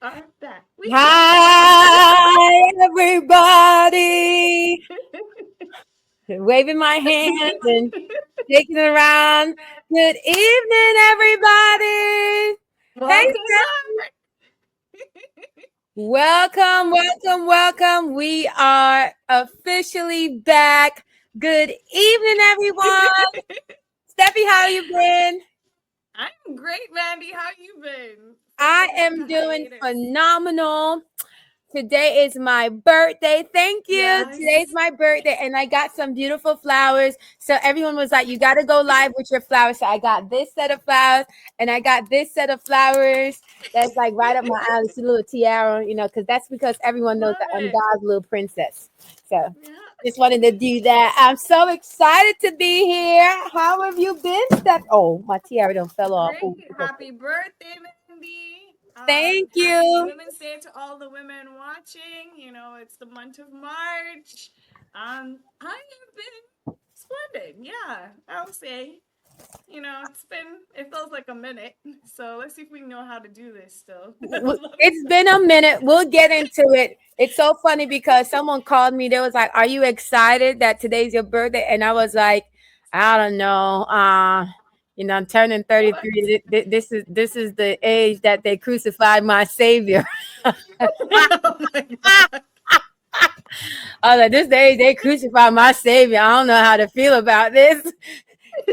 are back. We are Hi, everybody. Waving my hands and shaking it around. Good evening, everybody. Hey, welcome Steph. back. Welcome, welcome, welcome. We are officially back. Good evening, everyone. Steffi, how you been? I'm great, Mandy. How you been? Feels I like we took am a doing hiatus. phenomenal. Today is my birthday. Thank you. Today's Yes. my birthday, and I got some beautiful flowers. So everyone was like, "You got to go live with your flowers." So I got this set of flowers, and I got this set of flowers. That's like right up my alley. It's a little tiara, because that's because everyone knows Love that I'm it. God's little princess. So Yeah. just wanted to do that. I'm so excited to be here. How have you been, Steph? Oh, my tiara don't fell off. Great. Oh, it's okay. Happy birthday, Mandy. Thank Happy you. Women's Day to all the women watching. It's the month of March. I have been splendid. Yeah, I would say. It feels like a minute. So let's see if we know how to do this still. It's been a minute. We'll get into it. It's so funny because someone called me. They was like, "Are you excited that today's your birthday?" And I was like, "I don't know. I'm turning What? 33. This is the age that they crucified my savior." Oh my god. I was like, "This is the age they crucified my savior. I don't know how to feel about this.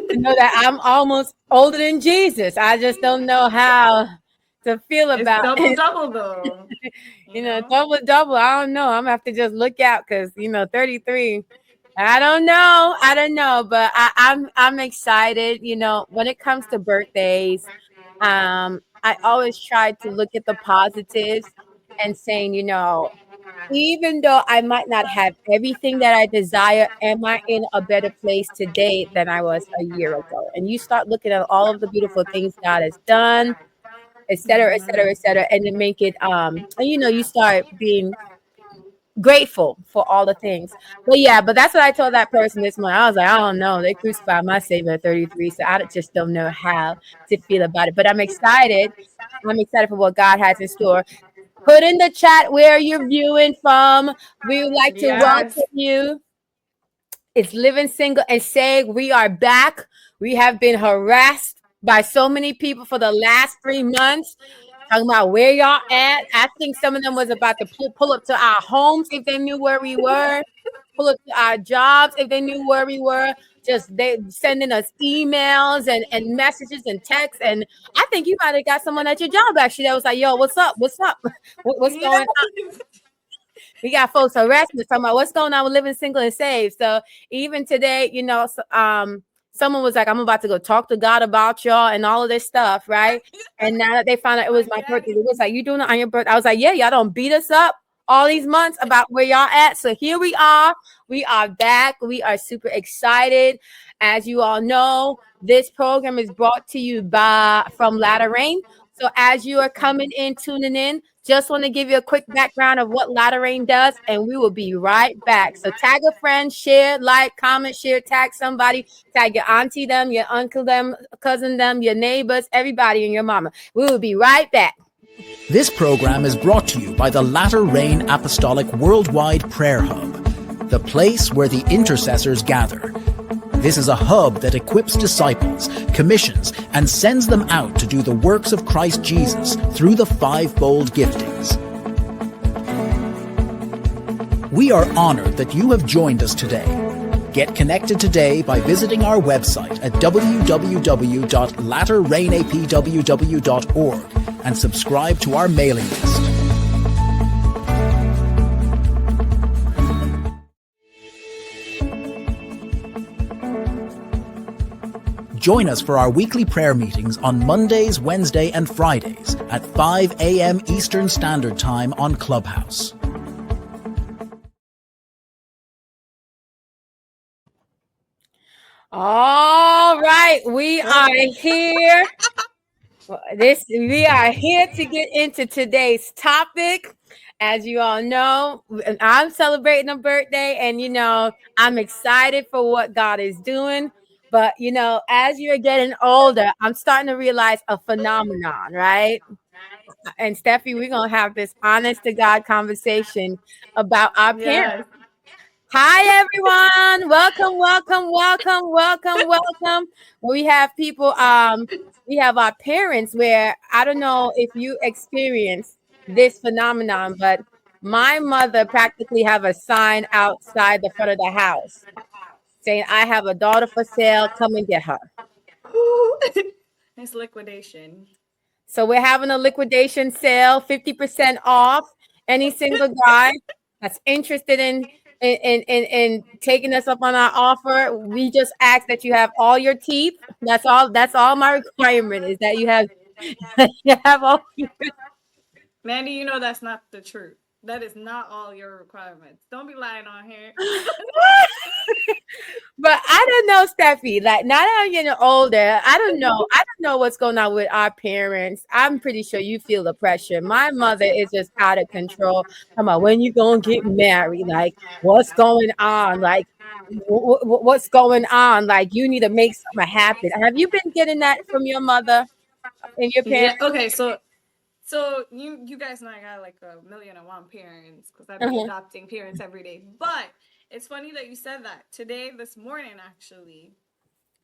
To know that I'm almost older than Jesus. I just don't know how to feel It's about double it." double though. You know? Double double. I don't know. I'm gonna have to just look out because 33. I don't know. I don't know, but I'm excited. When it comes to birthdays, I always try to look at the positives and saying, even though I might not have everything that I desire, am I in a better place today than I was a year ago? And you start looking at all of the beautiful things God has done, et cetera, et cetera, et cetera, and then make it and you start being grateful for all the things. But yeah, but that's what I told that person this morning. I was like, I don't know. They crucified my savior at 33, so I just don't know how to feel about it. But I'm excited. I'm excited for what God has in store. Put in the chat where you're viewing from. We would like to Yes. welcome you. It's Living Single and Saved. We are back. We have been harassed by so many people for the last 3 months talking about where y'all at. I think some of them was about to pull up to our homes if they knew where we were, pull up to our jobs if they knew where we were. Just they sending us emails and messages and texts. And I think you might have got someone at your job actually that was like, "Yo, what's up? What's up? What's going on?" Yes. We got folks harassing us talking about what's going on with Living Single and Saved. So even today, someone was like, "I'm about to go talk to God about y'all and all of this stuff," right? And now that they found out it was my birthday, Again. it was like, "You doing it on your birthday?" I was like, "Yeah, y'all don't beat us up all these months about where y'all at." So here we are. We are back. We are super excited. As you all know, this program is brought to you by from Latter Rain. So as you are coming in, tuning in, just want to give you a quick background of what Latter Rain does, and we will be right back. So tag a friend, share, like, comment, share, tag somebody, tag your auntie them, your uncle them, cousin them, your neighbors, everybody, and your mama. We will be right back. This program is brought to you by the Latter Rain Apostolic Worldwide Prayer Hub, the place where the intercessors gather. This is a hub that equips disciples, commissions, and sends them out to do the works of Christ Jesus through the fivefold giftings. We are honored that you have joined us today. Get connected today by visiting our website at www.latterrainapww.org and subscribe to our mailing list. Join us for our weekly prayer meetings on Mondays, Wednesdays, and Fridays at 5 a.m. Eastern Standard Time on Clubhouse. All right, we are here. We are here to get into today's topic. As you all know, I'm celebrating a birthday, and I'm excited for what God is doing. But as you're getting older, I'm starting to realize a phenomenon, right? And Steffi, we're gonna have this honest to God conversation about our parents. Yes. Hi everyone. Welcome, welcome, welcome, welcome, welcome. We have people, we have our parents where I don't know if you experience this phenomenon, but my mother practically have a sign outside the front of the house saying, I have a daughter for sale, come and get her. It's liquidation. So we're having a liquidation sale, 50% off. Any single guy that's interested in taking us up on our offer, we just ask that you have all your teeth. That's all. That's all my requirement is that you have you have all. Mandy, you know that's not the truth. That is not all your requirements. Don't be lying on here. But I don't know, Steffi. Like now that I'm getting older, I don't know. I don't know what's going on with our parents. I'm pretty sure you feel the pressure. My mother is just out of control. Come on, when you gonna get married? Like, what's going on? Like, what's going on? Like, you need to make something happen. Have you been getting that from your mother and your Yeah. parents? Okay. So you guys know I got like a million and one parents because I be Uh-huh. adopting parents every day. But it's funny that you said that today, this morning actually.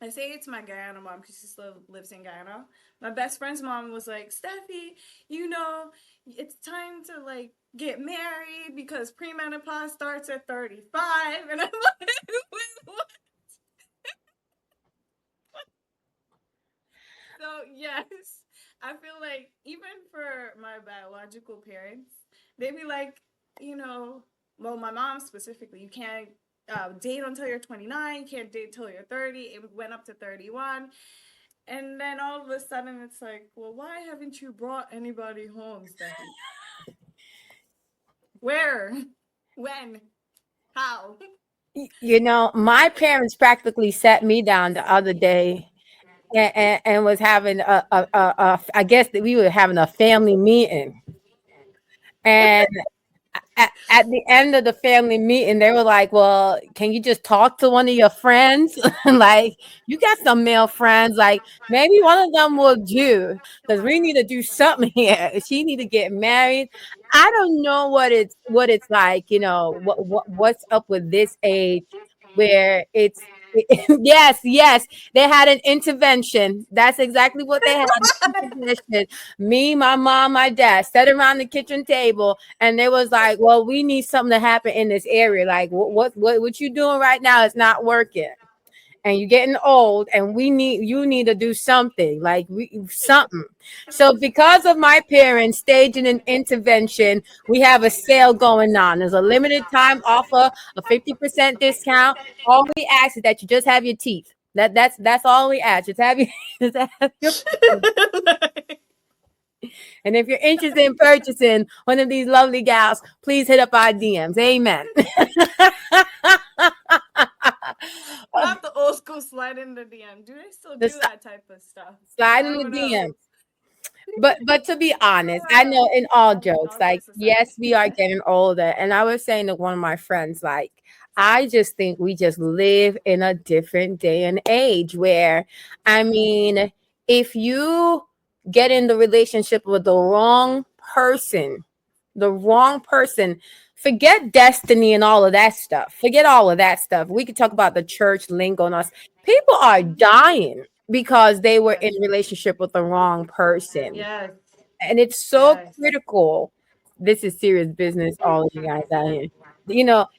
I say it's my Guyana mom because she still lives in Guyana. My best friend's mom was like, Steffi, you know, it's time to like get married because premenopause starts at 35. And I'm like, what? So, yes, I feel like even for my biological parents, they be like, you know, well, my mom specifically, you can't date until you're 29, you can't date until you're 30. It went up to 31. And then all of a sudden, it's like, well, why haven't you brought anybody home, Steffi? Where? When? How? You know, my parents practically sat me down the other day and was having I guess that we were having a family meeting. And at the end of the family meeting, they were like, well, can you just talk to one of your friends? Like, you got some male friends, like maybe one of them will do because we need to do something here. She need to get married. I don't know what it's like, what's up with this age where it's yes, yes, they had an intervention. That's exactly what they had. An intervention. Me, my mom, my dad sat around the kitchen table and they was like, well, we need something to happen in this area. Like what you doing right now is not working. And you're getting old and you need to do something, like something. So because of my parents staging an intervention, we have a sale going on. There's a limited time offer, a 50% discount. All we ask is that you just have your teeth. That's all we ask. Just have just have your. And if you're interested in purchasing one of these lovely gals, please hit up our DMs. Amen. Not the old school slide in the DM. Do they still do that type of stuff? Slide I in the don't know. DMs. But to be honest, I know in all jokes, All like jokes aside. yes, we are getting older. And I was saying to one of my friends, like, I just think we just live in a different day and age where, I mean, if you get in the relationship with the wrong person, forget destiny and all of that stuff. Forget all of that stuff. We could talk about the church lingo and us. People are dying because they were in relationship with the wrong person. Yes. And it's so Yes. critical. This is serious business, all of you guys out here.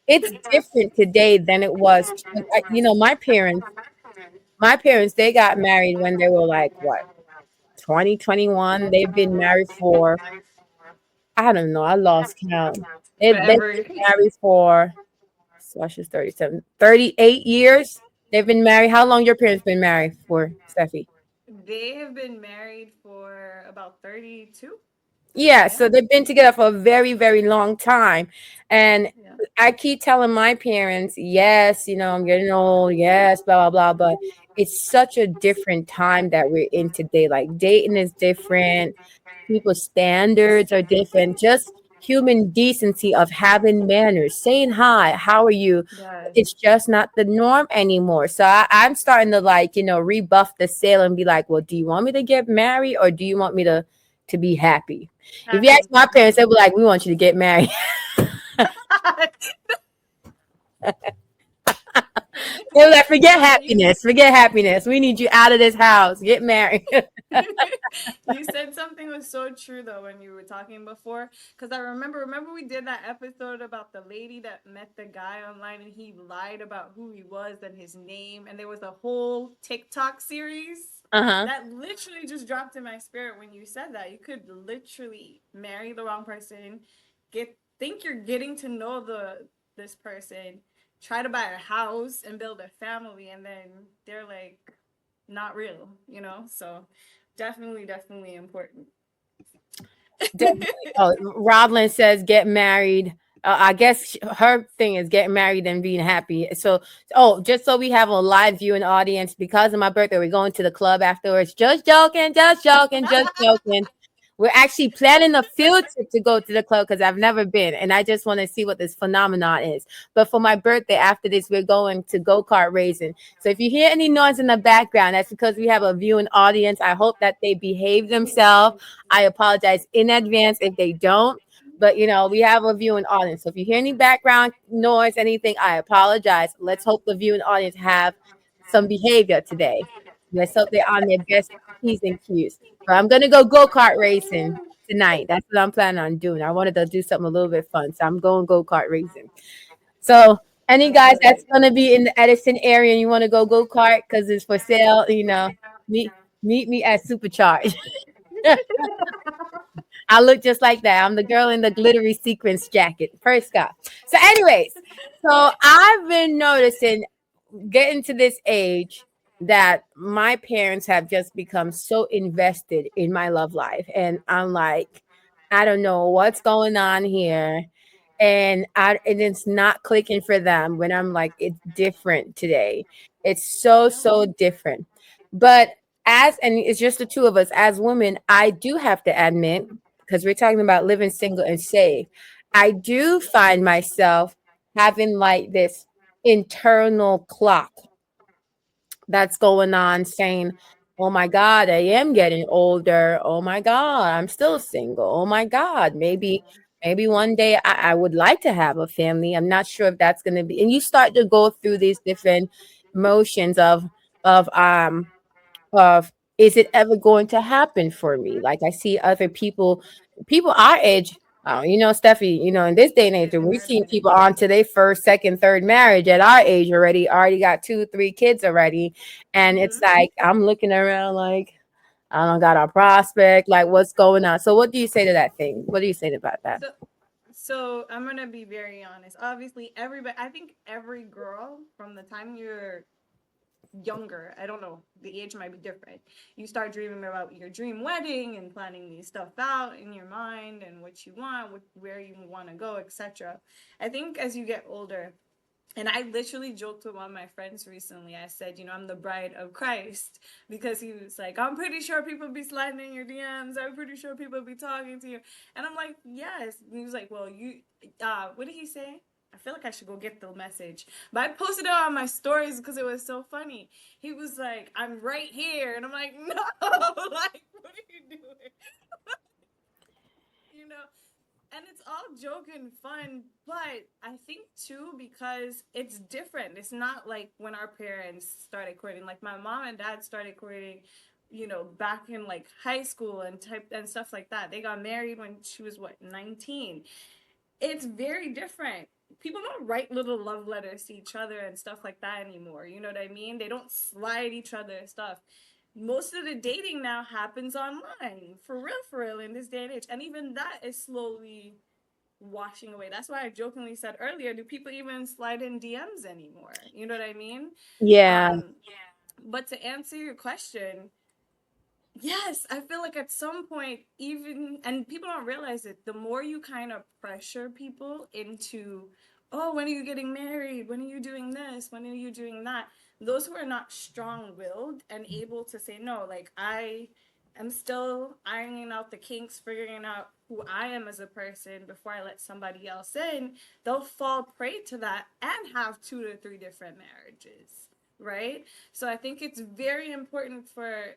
It's different today than it was. My parents, they got married when they were like, what, 2021. They've been married for, I don't know, I lost count. They've been Forever. married for, so she's 37, 38 years. They've been married. How long your parents been married for, Steffi? They have been married for about 32. Yeah, Yeah. so they've been together for a very, very long time. And Yeah. I keep telling my parents, yes, I'm getting old, yes, blah, blah, blah. But it's such a different time that we're in today. Like dating is different, people's standards are different, just human decency of having manners, saying hi, how are you? Yes. It's just not the norm anymore. So I'm starting to rebuff the sale and be like, well, do you want me to get married or do you want me to to be happy. If you ask my parents, Absolutely. they'll be like, "We want you to get married." They're like, "Forget No, you happiness. Forget happiness. We need you out of this house. Get married." you said something was so true though when you were talking before, because I remember we did that episode about the lady that met the guy online and he lied about who he was and his name, and there was a whole TikTok series Uh-huh. that literally just dropped in my spirit when you said that. You could literally marry the wrong person, get think you're getting to know the this person, try to buy a house and build a family, and then they're like not real, you know? So definitely important. Definitely. Oh, Rodlin says get married. I guess her thing is getting married and being happy. So, oh, just so we have a live viewing audience, because of my birthday, we're going to the club afterwards. Just joking, just joking, just joking. We're actually planning a field trip to go to the club because I've never been, and I just want to see what this phenomenon is. But for my birthday, after this, we're going to go-kart racing. So if you hear any noise in the background, that's because we have a viewing audience. I hope that they behave themselves. I apologize in advance if they don't. But we have a viewing audience. So if you hear any background noise, anything, I apologize. Let's hope the viewing audience have some behavior today. Let's hope they're on their best P's and Q's. But I'm gonna go-kart racing tonight. That's what I'm planning on doing. I wanted to do something a little bit fun. So I'm going go-kart racing. So any I guys love that's it. gonna be in the Edison area and you want to go-kart because it's for sale, meet me at Supercharge. I look just like that. I'm the girl in the glittery sequins jacket. First Scott. So, anyways, so I've been noticing getting to this age that my parents have just become so invested in my love life. And I'm like, I don't know what's going on here. And it's not clicking for them when I'm like, it's different today. It's Yeah. so different. But and it's just the two of us as women, I do have to admit, because we're talking about living single and safe, I do find myself having like this internal clock that's going on saying, oh my God, I am getting older. Oh my God, I'm still single. Oh my God, maybe one day I would like to have a family. I'm not sure if that's going to be. And you start to go through these different motions of of is it ever going to happen for me? Like I see other people our age. Steffi, in this day and age, we've seen people on to their first, second, third marriage at our age already got 2, 3 kids already. And it's Mm-hmm. like, I'm looking around like, I don't got a prospect. Like, what's going on? So, what do you say to that thing? What do you say about that? So so I'm gonna be very honest. Obviously, everybody. I think every girl from the time you're younger, I don't know, the age might be different. You start dreaming about your dream wedding and planning these stuff out in your mind and what you want, where you want to go, etc. I think as you get older, and I literally joked with one of my friends recently. I said, I'm the bride of Christ because he was like, I'm pretty sure people be sliding in your DMs. I'm pretty sure people be talking to you. And I'm like, yes. And he was like, well, what did he say? I feel like I should go get the message. But I posted it on my stories because it was so funny. He was like, I'm right here. And I'm like, no, like, what are you doing? you know? And it's all joke and fun, but I think too because it's different. It's not like when our parents started courting. Like my mom and dad started courting, back in like high school and stuff like that. They got married when she was 19. It's very different. People don't write little love letters to each other and stuff like that anymore. You know what I mean? They don't slide each other stuff. Most of the dating now happens online, for real, in this day and age. And even that is slowly washing away. That's why I jokingly said earlier, do people even slide in DMs anymore? You know what I mean? Yeah. Um, but to answer your question, yes, I feel like at some point, even, and people don't realize it, the more you kind of pressure people into, oh, when are you getting married? When are you doing this? When are you doing that? Those who are not strong willed and able to say, no, like, I am still ironing out the kinks, figuring out who I am as a person before I let somebody else in, they'll fall prey to that and have 2 to 3 different marriages, right? So I think it's very important for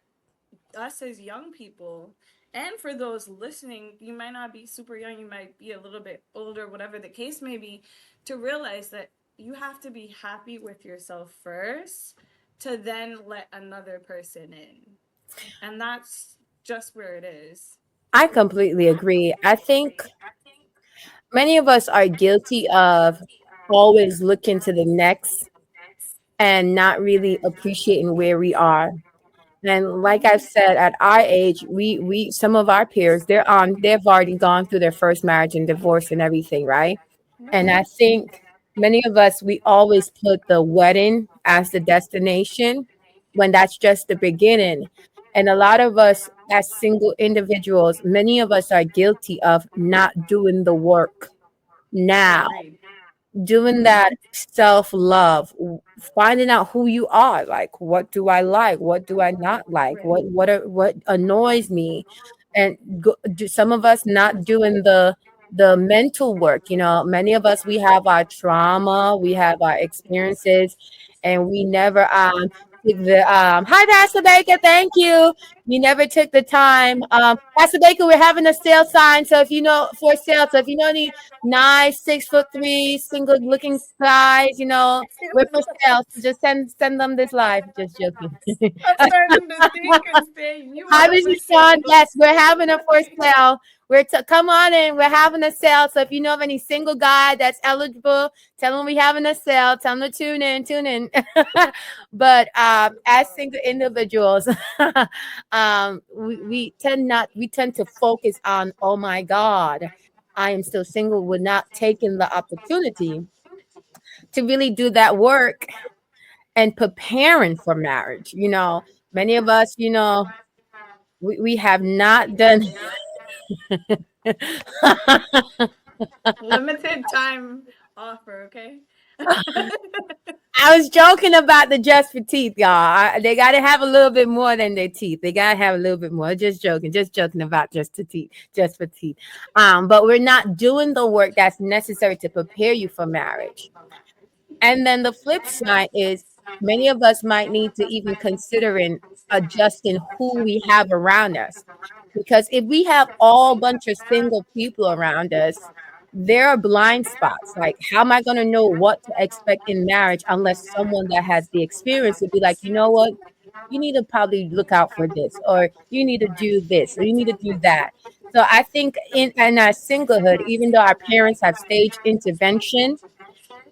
us as young people, And for those listening, you might not be super young, you might be a little bit older, whatever the case may be, to realize that you have to be happy with yourself first to then let another person in. And that's just where it is. I completely agree. I think many of us are guilty of always looking to the next and not really appreciating where we are. And like I've said, at our age, we some of our peers, they've already gone through their first marriage and divorce and everything, right? And I think many of us, we always put the wedding as the destination when that's just the beginning. And a lot of us as single individuals, many of us are guilty of not doing the work now, Agreed. doing that self-love, finding out who you are, like what do I like, what do I not like, Right. what annoys me, and some of us not doing the mental work. Many of us, we have our trauma, we have our experiences, and we never took the hi Pastor Baker, thank you. We never took the time. Pastor Baker, we're having a sale sign, so if you know for sale, so if you know any nice 6'3" single looking guys, we're for sale. So just send them this live. Just joking. I'm starting to think and say, you Hi, are for Mrs. sale. Sean. Yes, we're having a for sale. Come on in. We're having a sale. So if you know of any single guy that's eligible, tell them we're having a sale. Tell them to tune in. Tune in. But as single individuals, we tend to focus on, oh my God, I am still single. We're not taking the opportunity to really do that work and preparing for marriage. Many of us, we have not done. Limited time offer, okay? I was joking about the just for teeth, y'all. They got to have a little bit more than their teeth. They got to have a little bit more. Just joking about just for teeth. But we're not doing the work that's necessary to prepare you for marriage. And then the flip side is many of us might need to even considering adjusting who we have around us. Because if we have all bunch of single people around us, there are blind spots. Like, how am I going to know what to expect in marriage unless someone that has the experience would be like, you know what? You need to probably look out for this, or you need to do this, or you need to do that. So I think in our singlehood, even though our parents have stage intervention,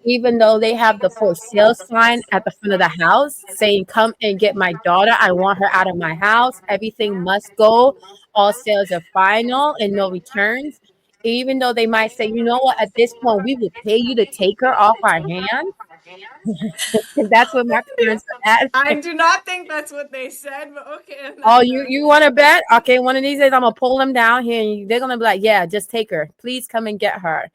even though they have the for sale sign at the front of the house saying, come and get my daughter, I want her out of my house, everything must go, all sales are final and no returns. Even though they might say, you know what, at this point, we will pay you to take her off our hands. That's what my parents are at. I do not think that's what they said, but okay. Oh, you want to bet? Okay, one of these days I'm gonna pull them down here, and they're gonna be like, "Yeah, just take her. Please come and get her."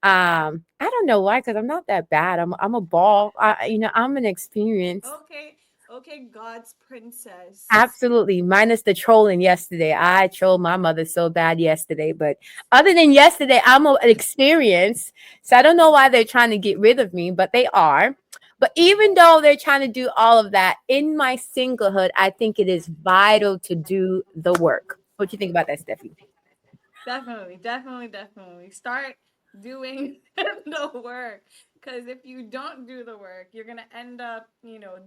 I don't know why, because I'm not that bad. I'm a ball. I'm an experience. Okay, God's princess. Absolutely, minus the trolling yesterday. I trolled my mother so bad yesterday, but other than yesterday, I'm an experience. So I don't know why they're trying to get rid of me, but they are. But even though they're trying to do all of that in my singlehood, I think it is vital to do the work. What do you think about that, Steffi? Definitely. Start doing the work. Because if you don't do the work, you're going to end up,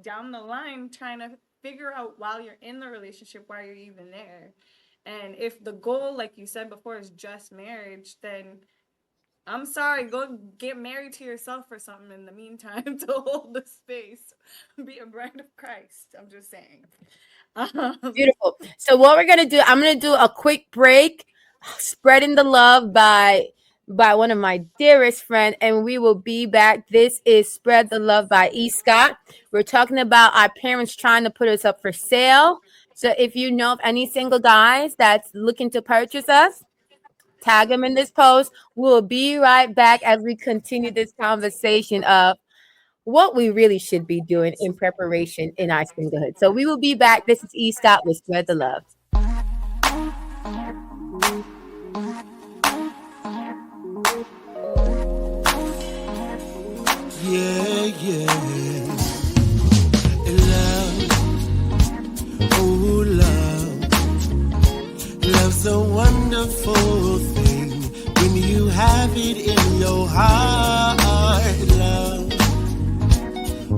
down the line trying to figure out while you're in the relationship why you're even there. And if the goal, like you said before, is just marriage, then I'm sorry, go get married to yourself or something in the meantime to hold the space. Be a bride of Christ. I'm just saying. Beautiful. So what we're going to do, I'm going to do a quick break, Spreading the Love by one of my dearest friends, and we will be back. This is Spread the Love by E. Scott. We're talking about our parents trying to put us up for sale. So if you know of any single guys that's looking to purchase us, tag them in this post. We'll be right back as we continue this conversation of what we really should be doing in preparation in our singlehood. So we will be back. This is E. Scott with Spread the Love. Yeah. Love, oh love, love's have it in your heart, love.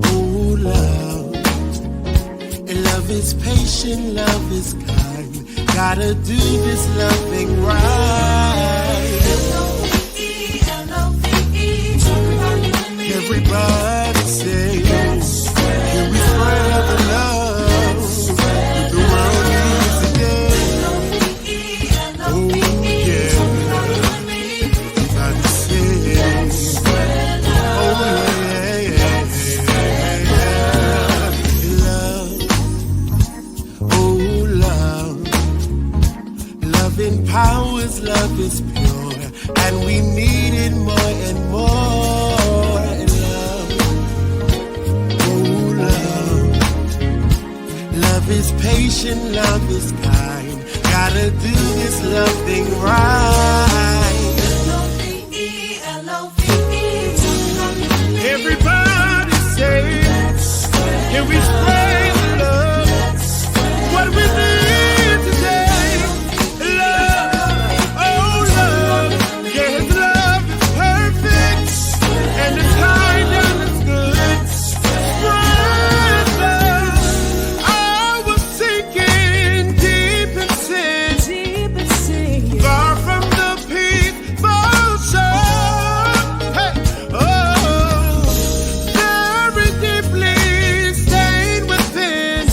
Oh, love. And love is patient, love is kind. Gotta do this loving right. L-O-V-E, L-O-V-E. Everybody say, can we spread the love that the world needs today? Oh yeah, everybody say, oh yeah, love, oh love, love empowers, love is pure, and we need it more and more. Love is patient, love is kind. Gotta do this love thing right. L-O-V-E, L-O-V-E. Everybody say, can we spread the love? What we need today? Love, oh love. Yes, love is perfect, and it's kind and it's good. Spread love. I was sinking deep in sin, far from the peaceful shore. Hey, oh, very deeply stained within,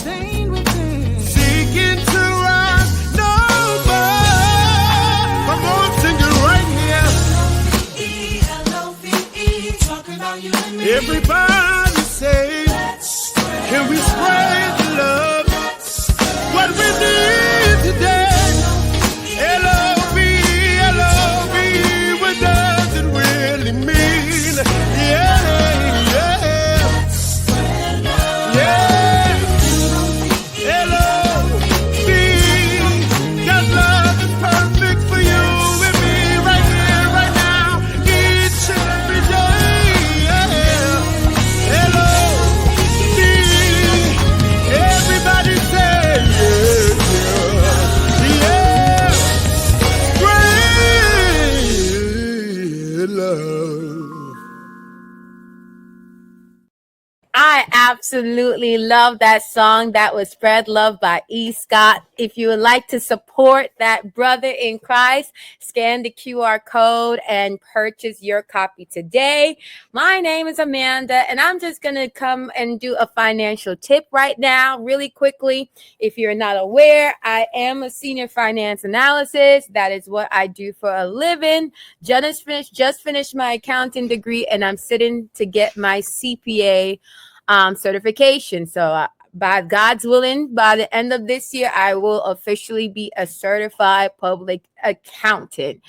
seeking to rise no more. Come on, sing it right here. Everybody say, can we spread the love? What we need today? L-O-V-E, L-O-V-E, what does it really mean? Yeah, yeah, yeah. L-O-V-E, 'cause love is perfect for you and me right here, right now, each and every day. Yeah. L-O-V-E, everybody say, yeah, yeah, great love. I absolutely love that song. That was Spread Love by E. Scott. If you would like to support that brother in Christ, scan the QR code and purchase your copy today. My name is Amanda, and I'm just going to come and do a financial tip right now, really quickly. If you're not aware, I am a senior finance analyst. That is what I do for a living. Just finished my accounting degree, and I'm sitting to get my CPA certification. So by God's willing, by the end of this year, I will officially be a certified public accountant.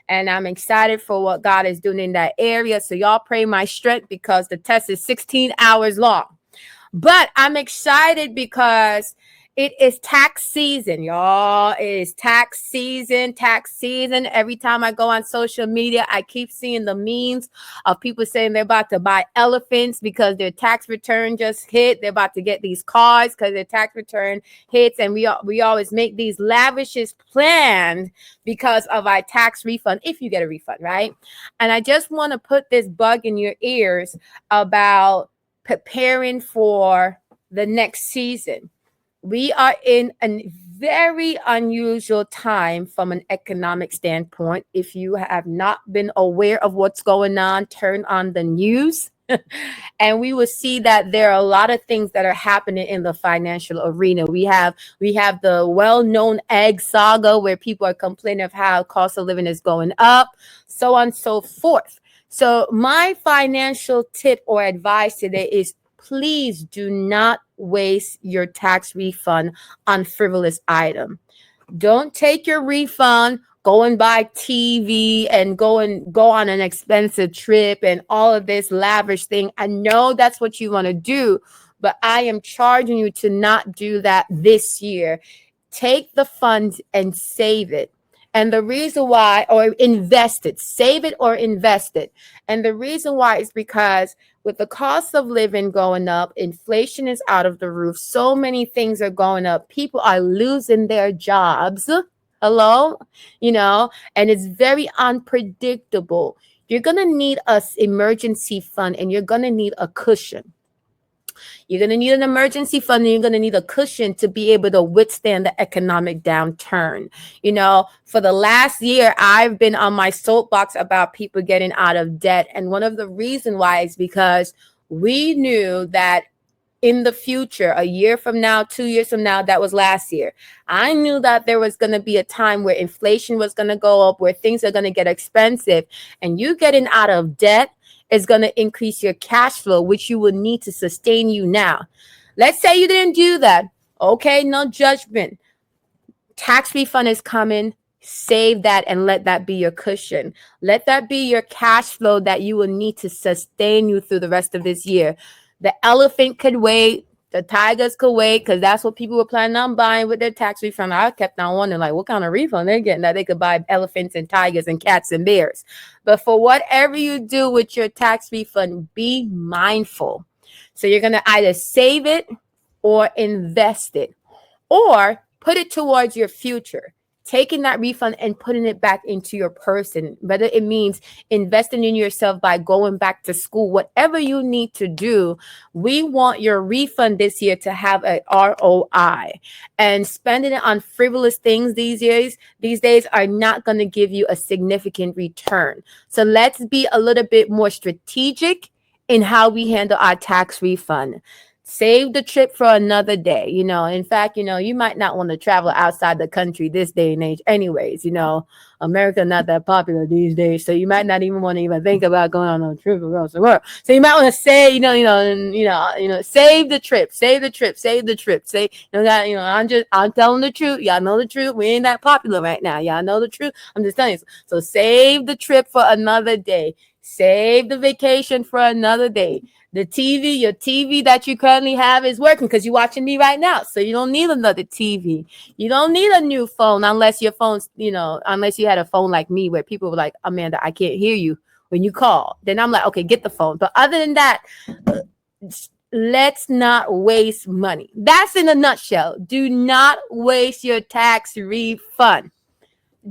And I'm excited for what God is doing in that area. So y'all pray my strength, because the test is 16 hours long. But I'm excited because it is tax season, y'all. It is tax season. Every time I go on social media, I keep seeing the memes of people saying they're about to buy elephants because their tax return just hit. They're about to get these cars because their tax return hits. And we always make these lavish plans because of our tax refund, if you get a refund, right? And I just want to put this bug in your ears about preparing for the next season. We are in a very unusual time from an economic standpoint. If you have not been aware of what's going on, turn on the news and we will see that there are a lot of things that are happening in the financial arena. We have the well-known egg saga, where people are complaining of how cost of living is going up, so on and so forth. So my financial tip or advice today is, please do not waste your tax refund on frivolous item. Don't take your refund, go and buy TV and go on an expensive trip and all of this lavish thing. I know that's what you want to do, but I am charging you to not do that this year. Take the funds and save it. And the reason why, or invest it, save it or invest it. And the reason why is because with the cost of living going up, inflation is out of the roof. So many things are going up. People are losing their jobs. Hello, and it's very unpredictable. You're gonna need a emergency fund, and you're gonna need a cushion. You're going to need an emergency fund, and you're going to need a cushion to be able to withstand the economic downturn. For the last year, I've been on my soapbox about people getting out of debt. And one of the reasons why is because we knew that in the future, a year from now, 2 years from now, that was last year, I knew that there was going to be a time where inflation was going to go up, where things are going to get expensive, and you getting out of debt is going to increase your cash flow, which you will need to sustain you now. Let's say you didn't do that. Okay, no judgment. Tax refund is coming. Save that and let that be your cushion. Let that be your cash flow that you will need to sustain you through the rest of this year. The elephant could wait. The tigers could wait, because that's what people were planning on buying with their tax refund. I kept on wondering, like, what kind of refund they're getting that they could buy elephants and tigers and cats and bears. But for whatever you do with your tax refund, be mindful. So you're going to either save it or invest it, or put it towards your future, taking that refund and putting it back into your person, whether it means investing in yourself by going back to school, whatever you need to do. We want your refund this year to have a ROI, and spending it on frivolous things these days are not going to give you a significant return. So let's be a little bit more strategic in how we handle our tax refund. Save the trip for another day. In fact, you might not want to travel outside the country this day and age anyways. America not that popular these days, so you might not even want to even think about going on a trip across the world. So you might want to say, save the trip, save the trip, save the trip. Say, I'm telling the truth. Y'all know the truth. We ain't that popular right now. Y'all know the truth. I'm just telling you. So save the trip for another day. Save the vacation for another day. Your TV that you currently have is working because you're watching me right now. So you don't need another TV. You don't need a new phone unless your phone's, unless you had a phone like me where people were like, Amanda, I can't hear you when you call. Then I'm like, okay, get the phone. But other than that, let's not waste money. That's in a nutshell. Do not waste your tax refund.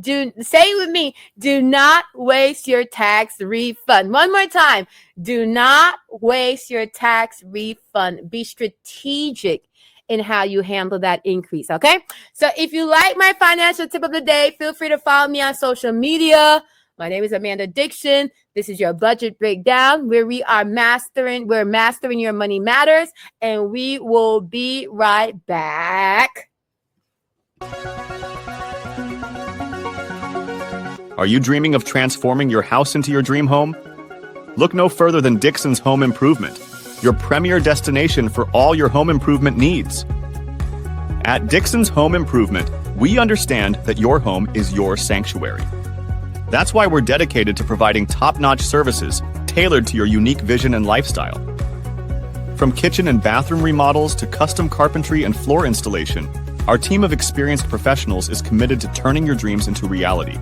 Say it with me. Do not waste your tax refund. One more time. Do not waste your tax refund. Be strategic in how you handle that increase. Okay. So if you like my financial tip of the day, feel free to follow me on social media. My name is Amanda Dixon. This is your budget breakdown, where we're mastering your money matters, and we will be right back. Are you dreaming of transforming your house into your dream home? Look no further than Dixon's Home Improvement, your premier destination for all your home improvement needs. At Dixon's Home Improvement, we understand that your home is your sanctuary. That's why we're dedicated to providing top-notch services tailored to your unique vision and lifestyle. From kitchen and bathroom remodels to custom carpentry and floor installation, our team of experienced professionals is committed to turning your dreams into reality.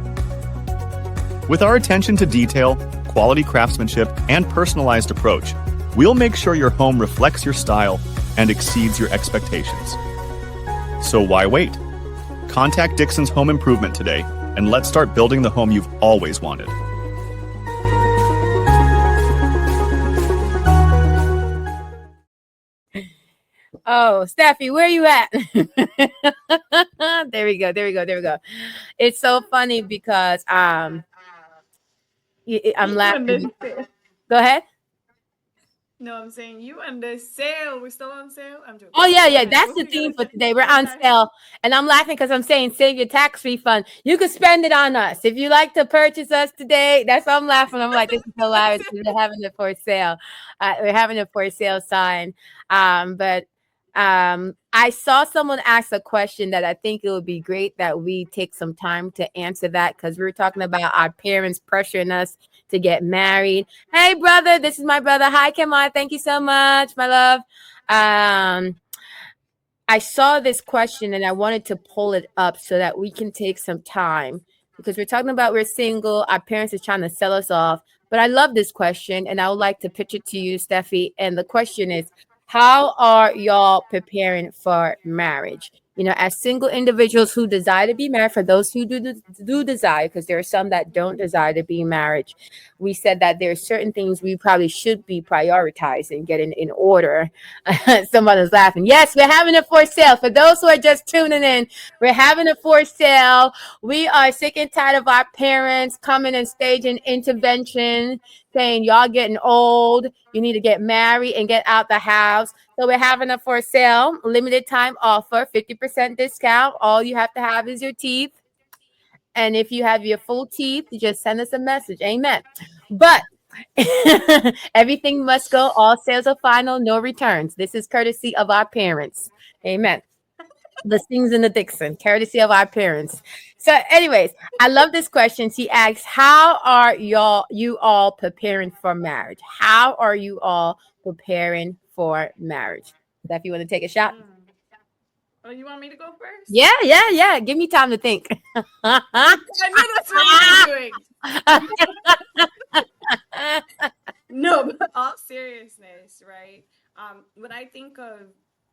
With our attention to detail, quality craftsmanship, and personalized approach, we'll make sure your home reflects your style and exceeds your expectations. So why wait? Contact Dixon's Home Improvement today, and let's start building the home you've always wanted. Oh, Steffi, where are you at? There we go. It's so funny because I'm laughing. Go ahead. No, I'm saying you under sale. We're still on sale. I'm joking. Oh yeah. That's the theme for today. We're on sale, and I'm laughing because I'm saying save your tax refund. You can spend it on us if you like to purchase us today. That's why I'm laughing. I'm like, this is hilarious. We're having it for sale. We're having it for sale sign. But I saw someone ask a question that I think it would be great that we take some time to answer that, because we were talking about our parents pressuring us to get married. Hey, brother, this is my brother. Hi, Kamal. Thank you so much, my love. I saw this question and I wanted to pull it up so that we can take some time, because we're talking about we're single. Our parents are trying to sell us off. But I love this question, and I would like to pitch it to you, Steffi. And the question is, how are y'all preparing for marriage? You know, as single individuals who desire to be married, for those who do desire, because there are some that don't desire to be married, we said that there are certain things we probably should be prioritizing, getting in order. Someone is laughing. Yes, we're having a for sale. For those who are just tuning in, we're having a for sale. We are sick and tired of our parents coming and staging intervention, saying y'all getting old, you need to get married and get out the house. So we're having a for sale, limited time offer, 50% discount. All you have to have is your teeth. And if you have your full teeth, you just send us a message. Amen. But everything must go. All sales are final, no returns. This is courtesy of our parents. Amen. The Stings and the Dixon, courtesy of our parents. So, anyways, I love this question. She asks, "How are you all preparing for marriage? How are you all preparing for marriage?" Steph, you want to take a shot? Mm. Oh, you want me to go first? Yeah. Give me time to think. I knew that's what you were doing. No, but all seriousness, right? When I think of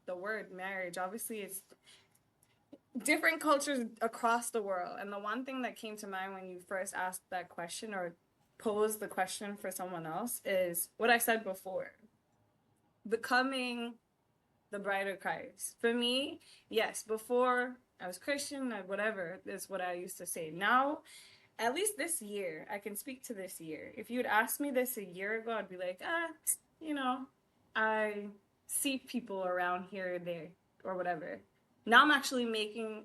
the word marriage, obviously it's different cultures across the world. And the one thing that came to mind when you first asked that question or posed the question for someone else is what I said before, becoming the bride of Christ. For me, yes, before I was Christian, whatever is what I used to say. Now, at least this year, I can speak to this year. If you had asked me this a year ago, I'd be like, you know, I see people around here or there or whatever. Now I'm actually making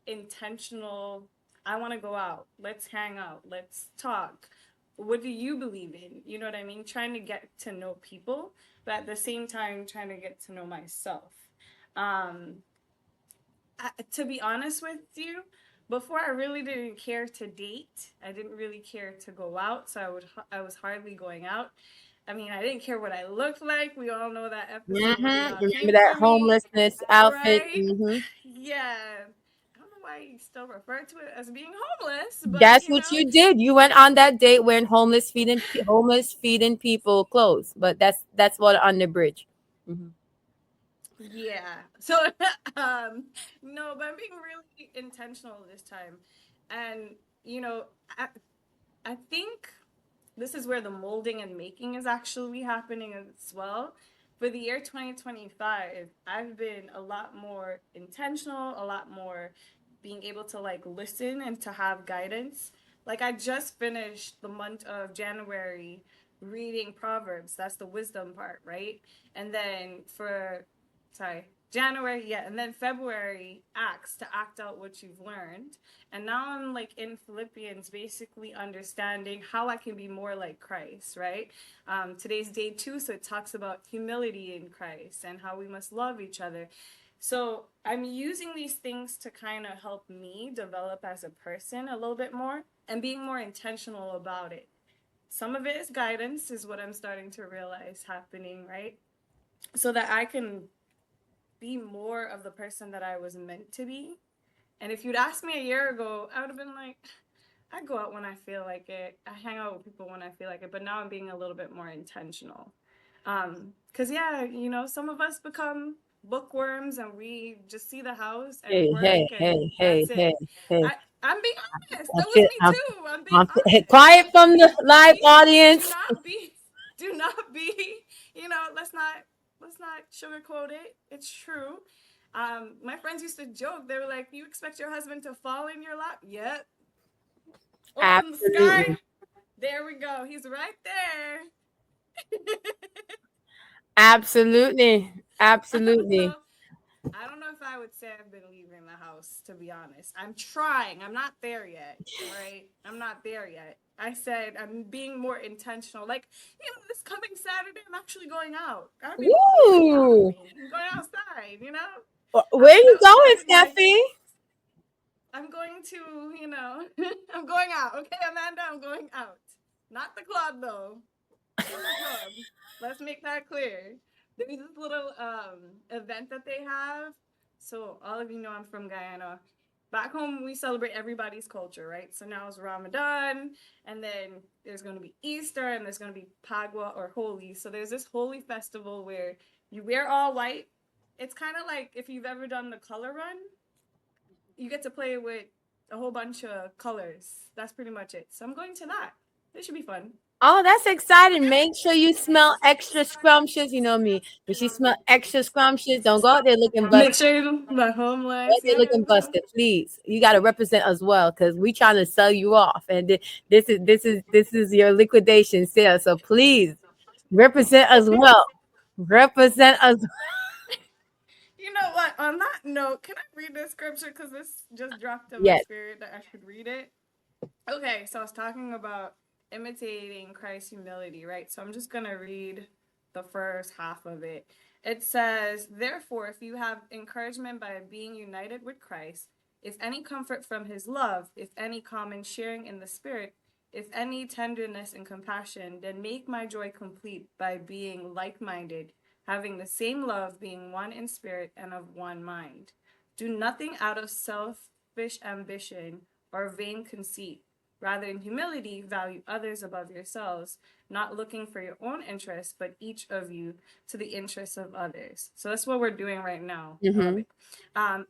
intentional, I want to go out. Let's hang out. Let's talk. What do you believe in? You know what I mean? Trying to get to know people, but at the same time, trying to get to know myself. Um, to be honest with you, before I really didn't care to date. I didn't really care to go out, so I was hardly going out. I mean, I didn't care what I looked like. We all know that episode where they all Remember came that for me, homelessness outfit? right? Yeah. I don't know why you still refer to it as being homeless, but That's you what know, you did. You went on that date wearing homeless feeding people clothes. But that's what on the bridge. Mhm. yeah. So, um, no, but I'm being really intentional this time, and you know, I think this is where the molding and making is actually happening as well. For the year 2025, I've been a lot more intentional, a lot more being able to like listen and to have guidance. Like I just finished the month of January reading Proverbs. That's the wisdom part, right? And then January, yeah, and then February, Acts, to act out what you've learned. And now I'm like in Philippians, basically understanding how I can be more like Christ, right? Today's day 2, so it talks about humility in Christ and how we must love each other. So I'm using these things to kind of help me develop as a person a little bit more and being more intentional about it. Some of it is guidance, is what I'm starting to realize happening, right? So that I can be more of the person that I was meant to be. And if you'd asked me a year ago, I would have been like, I go out when I feel like it. I hang out with people when I feel like it. But now I'm being a little bit more intentional. Cause yeah, you know, some of us become bookworms and we just see the house and Hey, hey, work and hey, hey, that's hey, it. hey. I'm being honest. I That was feel, me too. I'm being hey, honest. quiet from Do the not live be, do audience. not be, do not be, you know, let's not sugarcoat it. It's true. My friends used to joke. They were like, "You expect your husband to fall in your lap?" Yep. Open the Absolutely. sky. There we go. He's right there. Absolutely. Absolutely. So I don't know if I would say I've been leaving the house, to be honest. I'm trying. I'm not there yet. All right. I'm not there yet. I said I'm being more intentional. Like, this coming Saturday, I'm actually going out. I don't people be proud of Ooh. me. I'm going outside, Where I'm going you going, outside with my Steffi? I'm going to, I'm going out. Okay, Amanda, I'm going out. Not the club though. Not the club. Let's make that clear. There's this little event that they have. So all of you know I'm from Guyana. Back home we celebrate everybody's culture, right? So now it's Ramadan, and then there's gonna be Easter, and there's gonna be Pagua or Holi. So there's this holy festival where you wear all white. It's kind of like if you've ever done the color run. you get to play with a whole bunch of colors. That's pretty much it. So I'm going to that. This should be fun. Oh, that's exciting. Make sure you smell extra scrumptious. You know me. When she smell extra scrumptious, don't go out there looking Make busted. sure my homeless. Out there looking busted, please. You got to represent us well because we trying to sell you off, and this is your liquidation sale. So please represent us well. Represent us. You know what? On that note, can I read this scripture? Because this just dropped in my Yes. spirit that I should read it. Okay, so I was talking about imitating Christ's humility, right? So I'm just going to read the first half of it. It says, therefore, if you have encouragement by being united with Christ, if any comfort from his love, if any common sharing in the Spirit, if any tenderness and compassion, then make my joy complete by being like-minded, having the same love, being one in spirit and of one mind. Do nothing out of selfish ambition or vain conceit. Rather, in humility, value others above yourselves, not looking for your own interests, but each of you to the interests of others. So that's what we're doing right now. Mhm.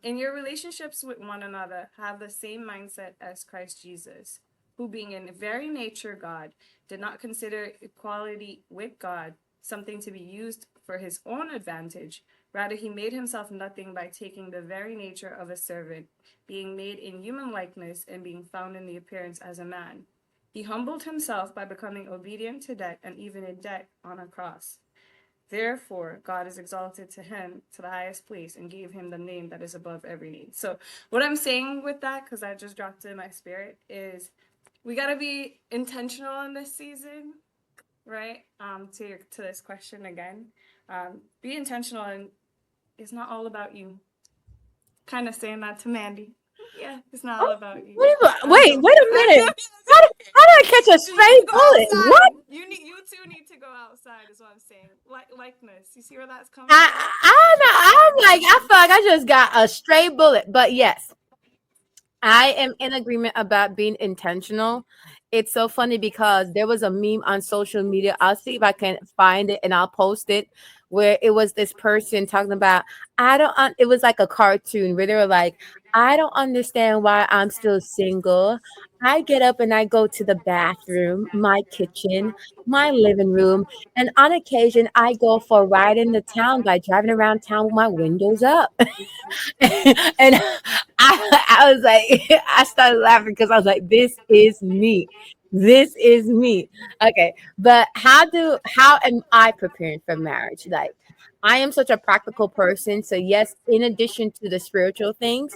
In your relationships with one another, have the same mindset as Christ Jesus, who being in very nature God, did not consider equality with God something to be used for his own advantage. Rather, he made himself nothing by taking the very nature of a servant, being made in human likeness and being found in the appearance as a man. He humbled himself by becoming obedient to death, and even in death on a cross. Therefore, God is exalted to him to the highest place and gave him the name that is above every name. So what I'm saying with that, because I just dropped it in my spirit, is we got to be intentional in this season, right? To this question again, be intentional, and it's not all about you. Kind of saying that to Mandy. Yeah, it's not all about you. Wait, I'm wait joking. a minute. How did I catch a You stray go bullet? outside. What? You two need to go outside. Is what I'm saying. Likeness. You see where that's coming I from? I know. I'm like, I feel like I just got a stray bullet. But yes, I am in agreement about being intentional. It's so funny because there was a meme on social media. I'll see if I can find it and I'll post it, where it was this person talking about, it was like a cartoon where they were like, I don't understand why I'm still single. I get up and I go to the bathroom, my kitchen, my living room, and on occasion I go for a ride in the town by driving around town with my windows up. And I was like, I started laughing because I was like, this is me. This is me. Okay. But how am I preparing for marriage? Like, I am such a practical person. So, yes, in addition to the spiritual things,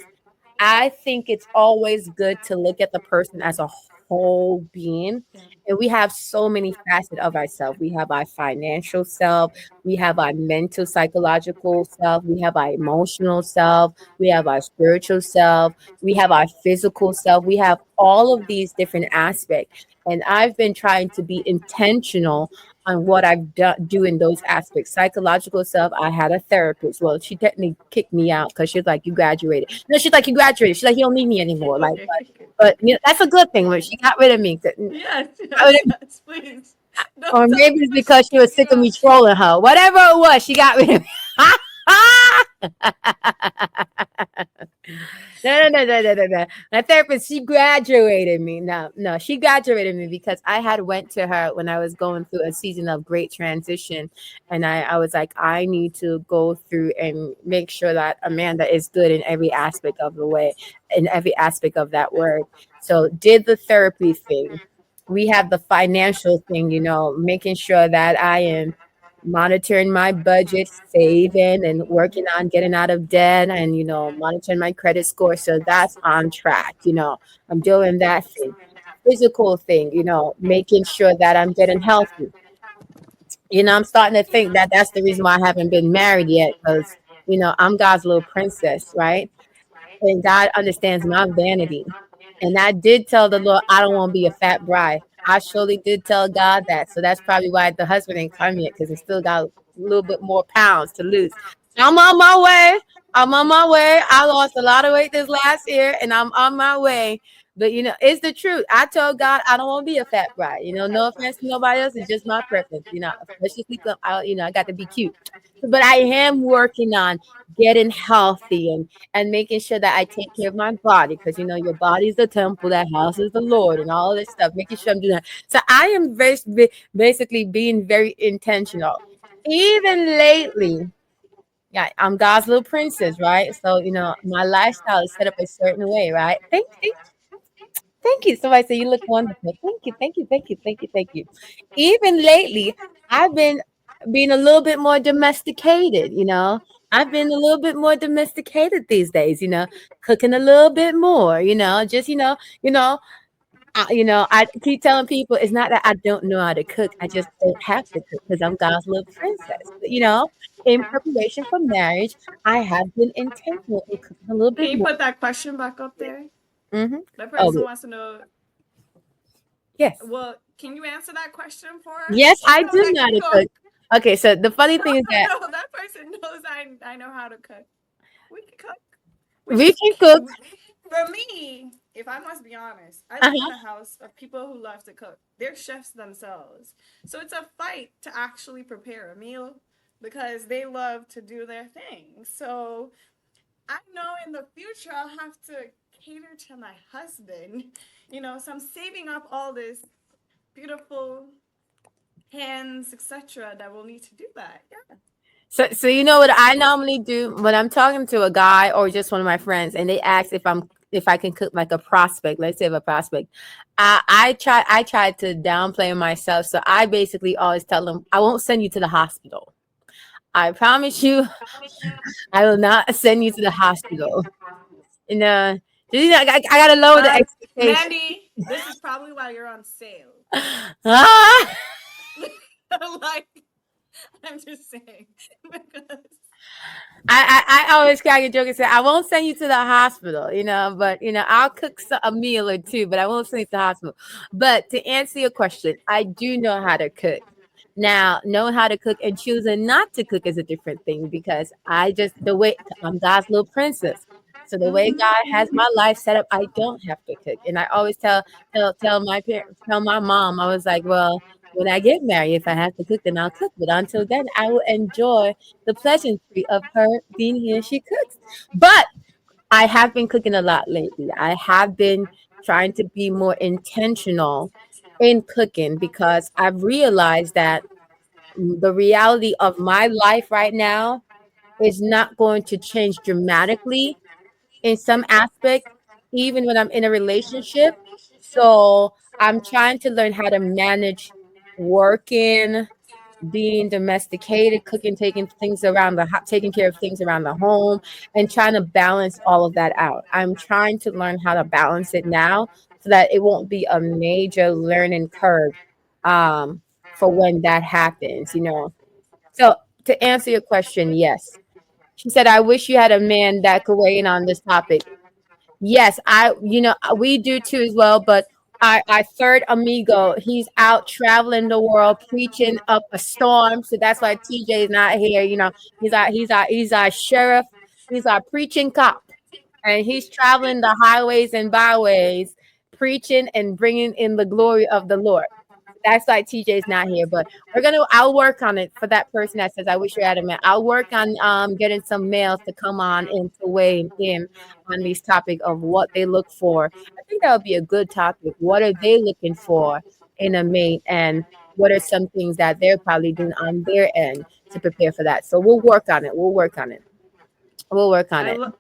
I think it's always good to look at the person as a whole being. Yeah. And we have so many facets of ourselves. We have our financial self, we have our mental, psychological self, we have our emotional self, we have our spiritual self, we have our physical self. We have all of these different aspects. And I've been trying to be intentional on what I've do in those aspects. Psychological self, I had a therapist. Well, she technically kicked me out because she's like, you graduated. No, she's like, you graduated. She's like, you don't need me anymore. Like, Okay. but you know, that's a good thing when she got rid of me. Yes. Got rid of me. Yes. Please. Or Don't tell maybe me it's when because she was kicked you sick of me out. trolling her. Whatever it was, she got rid of me. No. My therapist, she graduated me. No, she graduated me because I had went to her when I was going through a season of great transition. And I was like, I need to go through and make sure that Amanda is good in every aspect of the way, in every aspect of that word. So did the therapy thing. We have the financial thing, making sure that I am monitoring my budget, saving and working on getting out of debt and, monitoring my credit score. So that's on track. I'm doing that thing. Physical thing, making sure that I'm getting healthy. I'm starting to think that that's the reason why I haven't been married yet because, I'm God's little princess, right? And God understands my vanity. And I did tell the Lord, I don't want to be a fat bride. I surely did tell God that. So that's probably why the husband ain't come yet, because he still got a little bit more pounds to lose. I'm on my way. I'm on my way. I lost a lot of weight this last year, and I'm on my way. But it's the truth. I told God I don't want to be a fat bride. No offense to nobody else. It's just my preference. Especially I got to be cute. But I am working on getting healthy and making sure that I take care of my body because your body is the temple that houses the Lord and all this stuff. Making sure I'm doing that. So I am basically being very intentional. Even lately, yeah, I'm God's little princess, right? So my lifestyle is set up a certain way, right? Thank you. Somebody said you look wonderful. Thank you, thank you, thank you, thank you, thank you. Even lately, I've been being a little bit more domesticated, I've been a little bit more domesticated these days, cooking a little bit more, just I keep telling people it's not that I don't know how to cook. I just don't have to cook because I'm God's little princess. But in preparation for marriage, I have been intentional in cooking a little Can bit you more. put that question back up there? Hmm. That Oh, person wants to know. yes. Well, can you answer that question for us? Yes, You I know do I know how can to cook. cook. Okay, so the funny thing is that No, that person knows I know how to cook. We can cook. We we just can cook. for me, if I must be honest, I live in Uh-huh. a house of people who love to cook. They're chefs themselves. So it's a fight to actually prepare a meal because they love to do their thing. So I know in the future I'll have to cater to my husband. So I'm saving up all this beautiful hands, etc. that will need to do that. Yeah. So you know what I normally do when I'm talking to a guy or just one of my friends, and they ask if I can cook like a prospect. Let's say a prospect. I try to downplay myself, so I basically always tell them I won't send you to the hospital. I promise you, I will not send you to the hospital. And I gotta lower the expectation. Mandy, this is probably why you're on sale. Ah! Like, I'm just saying. Because I always crack a joke and say I won't send you to the hospital, but I'll cook a meal or two, but I won't send you to the hospital. But to answer your question, I do know how to cook. Now, knowing how to cook and choosing not to cook is a different thing because the way I'm God's little princess. So the way God has my life set up, I don't have to cook. And I always tell my parents, tell my mom, I was like, well, when I get married, if I have to cook, then I'll cook. But until then, I will enjoy the pleasantry of her being here. She cooks. But I have been cooking a lot lately. I have been trying to be more intentional in cooking because I've realized that the reality of my life right now is not going to change dramatically in some aspect, even when I'm in a relationship. So I'm trying to learn how to manage working, being domesticated, cooking, taking care of things around the home, and trying to balance all of that out. I'm trying to learn how to balance it now so that it won't be a major learning curve for when that happens. So to answer your question, yes. She said, I wish you had a man that could weigh in on this topic. Yes, we do too as well, but our third amigo, he's out traveling the world preaching up a storm. So that's why TJ is not here. He's our sheriff. He's our preaching cop. And he's traveling the highways and byways, preaching and bringing in the glory of the Lord. That's why TJ's not here, but I'll work on it for that person that says I wish you had a man. I'll work on getting some males to come on and to weigh in on this topic of what they look for. I think that would be a good topic. What are they looking for in a mate, and what are some things that they're probably doing on their end to prepare for that? So we'll work on it. We'll work on it. We'll work on I it. love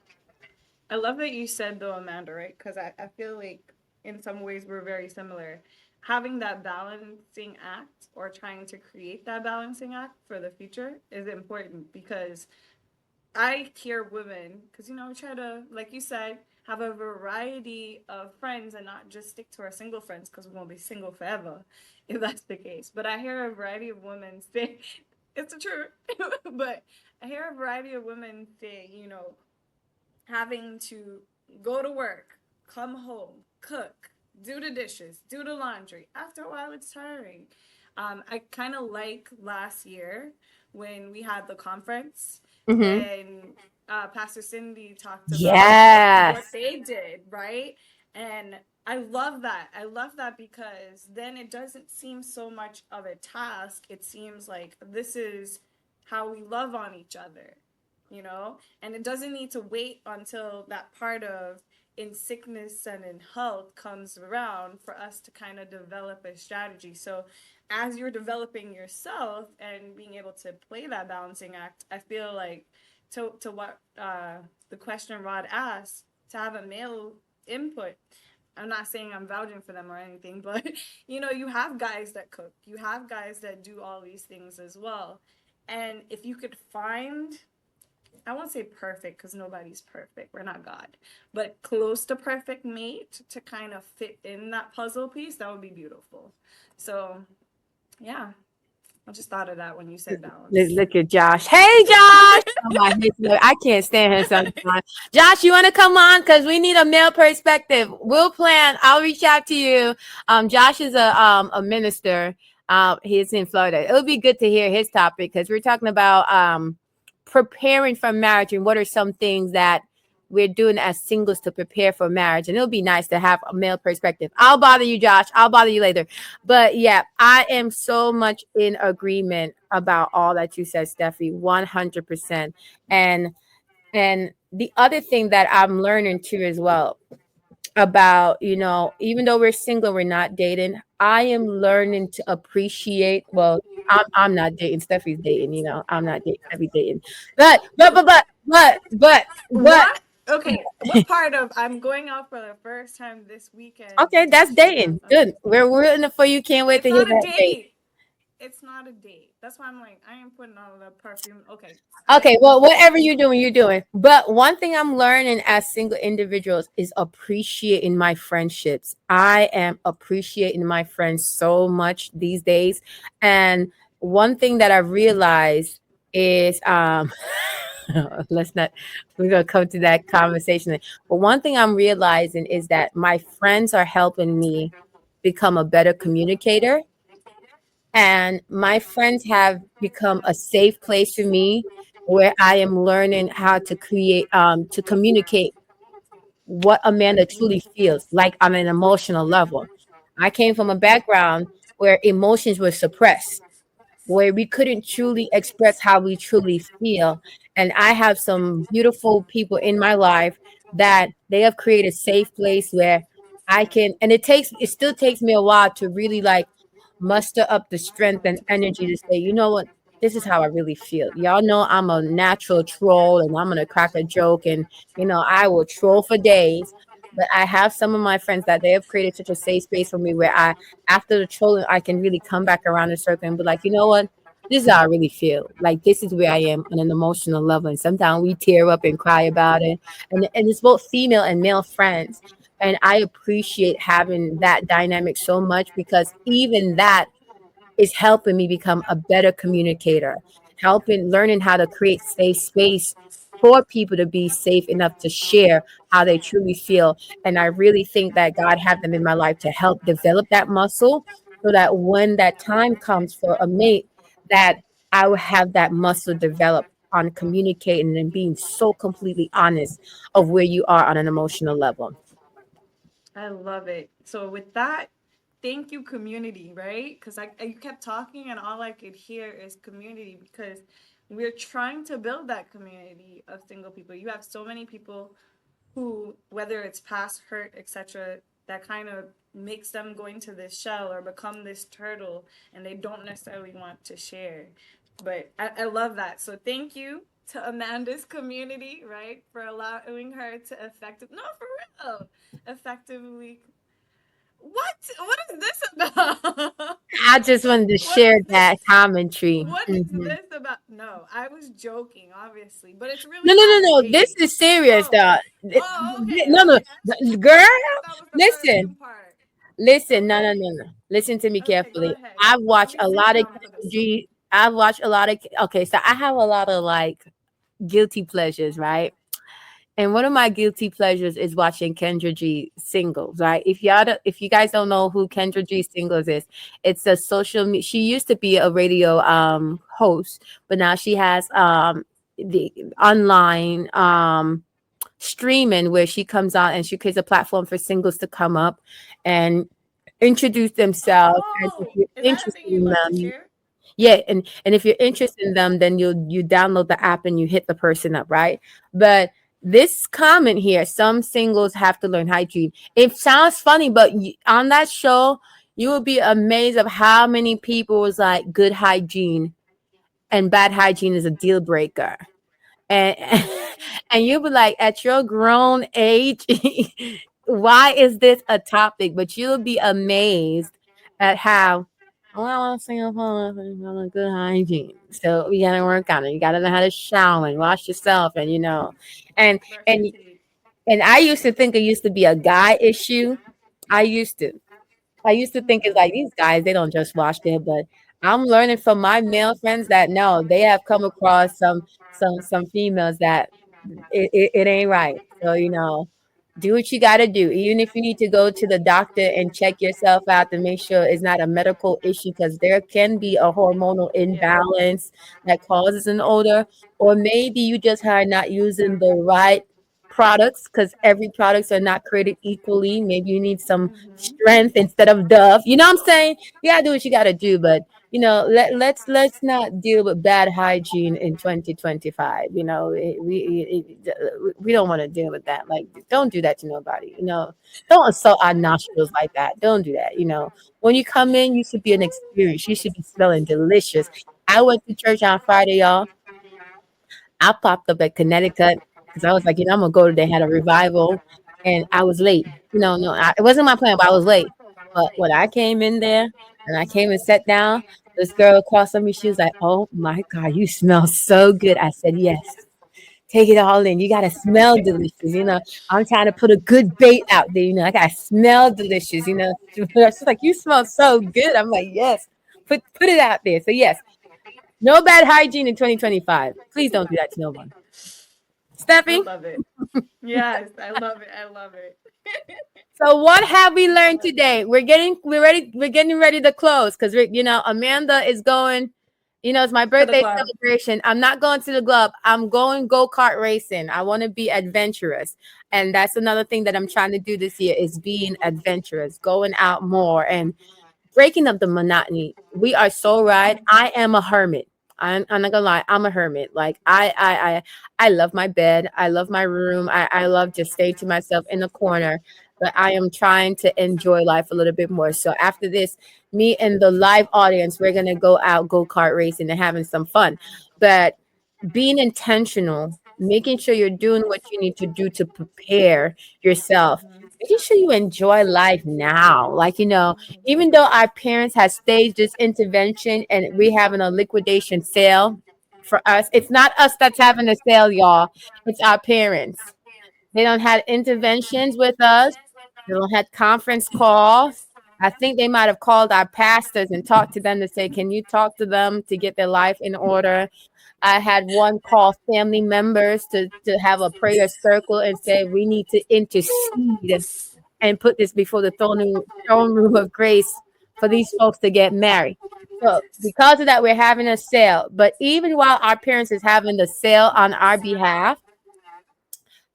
I love that you said though, Amanda, right? Because I feel like in some ways we're very similar. Having that balancing act or trying to create that balancing act for the future is important because I hear women, because we try to, like you said, have a variety of friends and not just stick to our single friends because we're going to be single forever if that's the case. But I hear a variety of women say, it's the truth, but I hear a variety of women say, having to go to work, come home, cook, do the dishes, do the laundry. After a while, it's tiring. I kind of like last year when we had the conference Hmm. and Pastor Cindy talked about what Yes. they did, right? And I love that. I love that because then it doesn't seem so much of a task. It seems like this is how we love on each other, you know? And it doesn't need to wait until that part of in sickness and in health comes around for us to kind of develop a strategy. So as you're developing yourself and being able to play that balancing act, I feel like to what the question Rod asked, to have a male input. I'm not saying I'm vouching for them or anything, but you know, you have guys that cook, you have guys that do all these things as well. And if you could find, I won't say perfect because nobody's perfect, we're not God, but close to perfect mate to kind of fit in that puzzle piece, that would be beautiful. So, yeah, I just thought of that when you said balance. Look at Josh. Hey, Josh. Oh my, I can't stand him sometimes. Josh, you want to come on? Because we need a male perspective. We'll plan. I'll reach out to you. Josh is a minister. He's in Florida. It would be good to hear his topic because we're talking about preparing for marriage and what are some things that we're doing as singles to prepare for marriage. And it'll be nice to have a male perspective. I'll bother you, Josh. I'll bother you later. But yeah, I am so much in agreement about all that you said, Steffi, 100%. And the other thing that I'm learning too as well about, you know, even though we're single, we're not dating. I am learning to appreciate. Well, I'm not dating. Steffi's dating. You know, I'm not dating. Steffi's dating. But. What? Okay, what part of I'm going out for the first time this weekend? Okay, that's She has, dating. okay. Good. We're rooting for you. Can't wait It's to hear not a that date. date. It's not a date. That's why I'm like, I ain't putting all the perfume. Okay. Okay, well, whatever you're doing, you're doing. But one thing I'm learning as single individuals is appreciating my friendships. I am appreciating my friends so much these days. And one thing that I realized is let's not we're gonna come to that conversation. But one thing I'm realizing is that my friends are helping me become a better communicator. And my friends have become a safe place for me where I am learning how to to communicate what Amanda truly feels like on an emotional level. I came from a background where emotions were suppressed, where we couldn't truly express how we truly feel. And I have some beautiful people in my life that they have created a safe place where I can, and it still takes me a while to really like muster up the strength and energy to say, you know what, this is how I really feel. Y'all know I'm a natural troll and I'm going to crack a joke and, you know, I will troll for days. But I have some of my friends that they have created such a safe space for me where after the trolling, I can really come back around the circle and be like, you know what? This is how I really feel. Like this is where I am on an emotional level. And sometimes we tear up and cry about it. And it's both female and male friends. And I appreciate having that dynamic so much because even that is helping me become a better communicator, helping learning how to create safe space for people to be safe enough to share how they truly feel. And I really think that God had them in my life to help develop that muscle so that when that time comes for a mate, that I will have that muscle develop on communicating and being so completely honest of where you are on an emotional level. I love it. So with that, thank you, community, right? Because you kept talking and all I could hear is community because we're trying to build that community of single people. You have so many people who, whether it's past hurt, etc., that kind of makes them go into this shell or become this turtle and they don't necessarily want to share. But I love that. So thank you to Amanda's community, right, for allowing her to for real, effectively. What is this about? I just wanted to What share is that this? commentary. What is Mhm. this about? No, I was joking, obviously, but it's No, really no, no, not a no. This date. is serious, Oh, though. oh, okay, No, no, okay. girl. I thought that was the Listen, perfume part. listen. No, no, Okay, no, no. Listen to me okay, go carefully. ahead. I've Let watched me a sit lot of down for Kendra this. G. I've watched a lot of. Okay, so I have a lot of like guilty pleasures, right? And one of my guilty pleasures is watching Kendra G singles, right? If you guys don't know who Kendra G singles is, it's a she used to be a radio host, but now she has the online streaming where she comes out and she creates a platform for singles to come up and introduce themselves. And if Oh, you're is that a interested thing you'd in love to them, share? yeah, and if you're interested in them, then you download the app and you hit the person up, right? But this comment here, some singles have to learn hygiene. It sounds funny, but on that show, you will be amazed of how many people was like good hygiene and bad hygiene is a deal breaker. And and you'll be like, at your grown age, why is this a topic? But you'll be amazed at how, well, I want to sing on good hygiene. So we gotta work on it. You gotta know how to shower and wash yourself, and and Brush your and teeth. and I used to think it used to be a guy issue. I used to. I used to think it's like these guys, they don't just wash their butt. I'm learning from my male friends that no, they have come across some females that it ain't right. So, do what you got to do. Even if you need to go to the doctor and check yourself out to make sure it's not a medical issue, because there can be a hormonal Yeah. imbalance that causes an odor, or maybe you just are not using the right products because every products are not created equally. Maybe you need some Mm-hmm. strength instead of Dove. You know what I'm saying? You gotta do what you gotta do, but let's not deal with bad hygiene in 2025. We don't want to deal with that. Like, don't do that to nobody. Don't assault our nostrils like that. Don't do that. When you come in, you should be an experience. You should be smelling delicious. I went to church on Friday, y'all. I popped up at Connecticut because I was like, I'm gonna go. They had a revival, and I was late. No, it wasn't my plan, but I was late. But when I came in there and I came and sat down, this girl across from me, she was like, "Oh my God, you smell so good." I said, "Yes, take it all in. You gotta smell delicious." I'm trying to put a good bait out there. I gotta smell delicious. She's like, "You smell so good." I'm like, "Yes, put it out there." So yes, no bad hygiene in 2025. Please don't do that to no one. I Steffi, love it. Yes, I love it. I love it. so what have we learned today? We're getting ready to close because Amanda is going. It's my For the birthday club. celebration. I'm not going to the club. I'm going go-kart racing. I want to be adventurous. And that's another thing that I'm trying to do this year is being adventurous, going out more and breaking up the monotony. We are so right. I am a hermit. I'm not gonna lie. I'm a hermit. Like I love my bed. I love my room. I love just staying to myself in the corner. But I am trying to enjoy life a little bit more. So after this, me and the live audience, we're gonna go out go kart racing and having some fun. But being intentional, making sure you're doing what you need to do to prepare yourself, Mm-hmm. making sure you enjoy life now. Like, even though our parents have staged this intervention and we having a liquidation sale for us, it's not us that's having a sale, y'all. It's our parents. They don't had interventions with us. They don't had conference calls. I think they might have called our pastors and talked to them to say, can you talk to them to get their life in order? I had one call family members to have a prayer circle and say, we need to intercede and put this before the throne room of grace for these folks to get married. So because of that, we're having a sale. But even while our parents is having the sale on our behalf,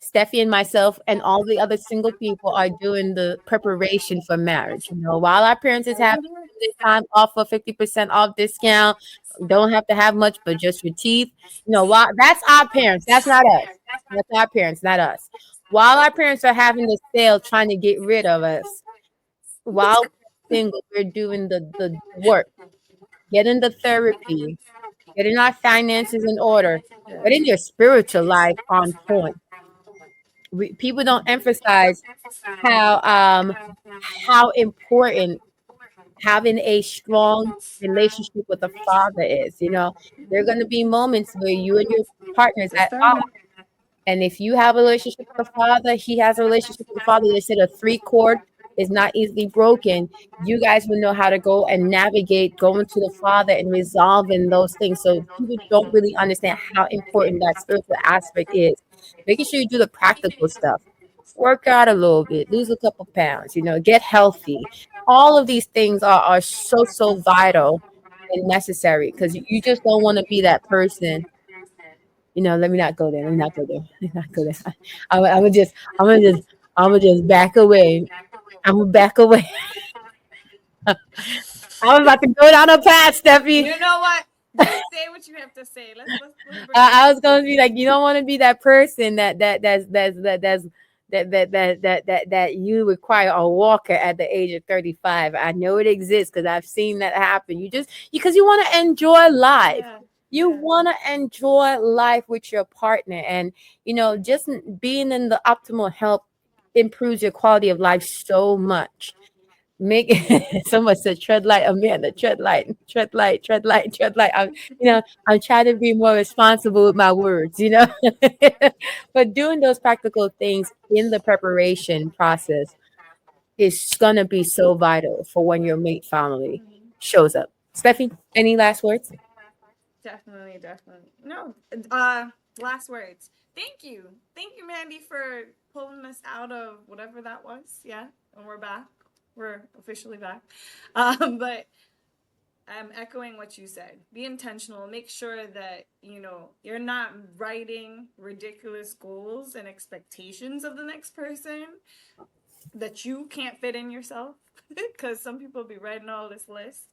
Steffi and myself and all the other single people are doing the preparation for marriage. While our parents is having this time off for 50% off discount, don't have to have much, but just your teeth. While that's our parents, that's not us. That's our parents, not us. While our parents are having the sale trying to get rid of us, while we're single, we're doing the work, getting the therapy, getting our finances in order, getting your spiritual life on point. People don't emphasize how how important having a strong relationship with a father is. There are going to be moments where you and your partners Just at tell me. and if you have a relationship with the father, he has a relationship with the father. They said a three chord is not easily broken. You guys will know how to go and navigate going to the father and resolving those things. So people don't really understand how important that spiritual aspect is. Making sure you do the practical stuff. Work out a little bit, lose a couple pounds, get healthy. All of these things are so vital and necessary because you just don't want to be that person let me not go there. Let me not go there. Let me not go there. I'm gonna just back away. I'm gonna back away. I was about to go down a path, Steffi. You know what? Just say what you have to say. Let's bring I was gonna be like, you don't want to be that person that you require a walker at the age of 35. I know it exists because I've seen that happen. Because you want to enjoy life. yeah. You Yeah. want to enjoy life with your partner, and just being in the optimal health improves your quality of life so much. Make someone said tread light, Amanda, tread light, tread light, tread light, tread light. I'm trying to be more responsible with my words, but doing those practical things in the preparation process is gonna be so vital for when your mate family Mhm. shows up. Steffi, any last words? Definitely, definitely. No. Last words. Thank you, Mandy, for pulling us out of whatever that was. Yeah, and we're back. We're officially back. But I'm echoing what you said. Be intentional. Make sure that you're not writing ridiculous goals and expectations of the next person that you can't fit in yourself. Because some people be writing all this list,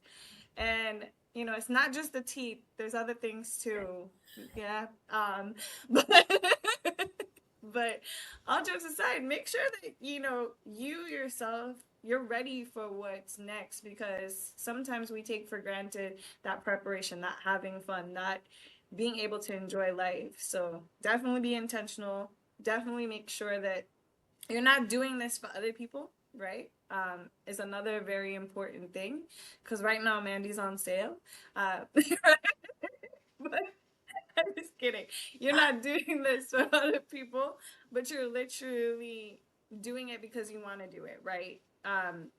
and it's not just the teeth. There's other things too. Yeah. But but all jokes aside, make sure that you yourself, you're ready for what's next, because sometimes we take for granted that preparation, that having fun, that being able to enjoy life. So definitely be intentional. Definitely make sure that you're not doing this for other people, right? Is another very important thing, because right now Mandy's on sale. But I'm just kidding. You're not doing this for other people, but you're literally doing it because you want to do it, right?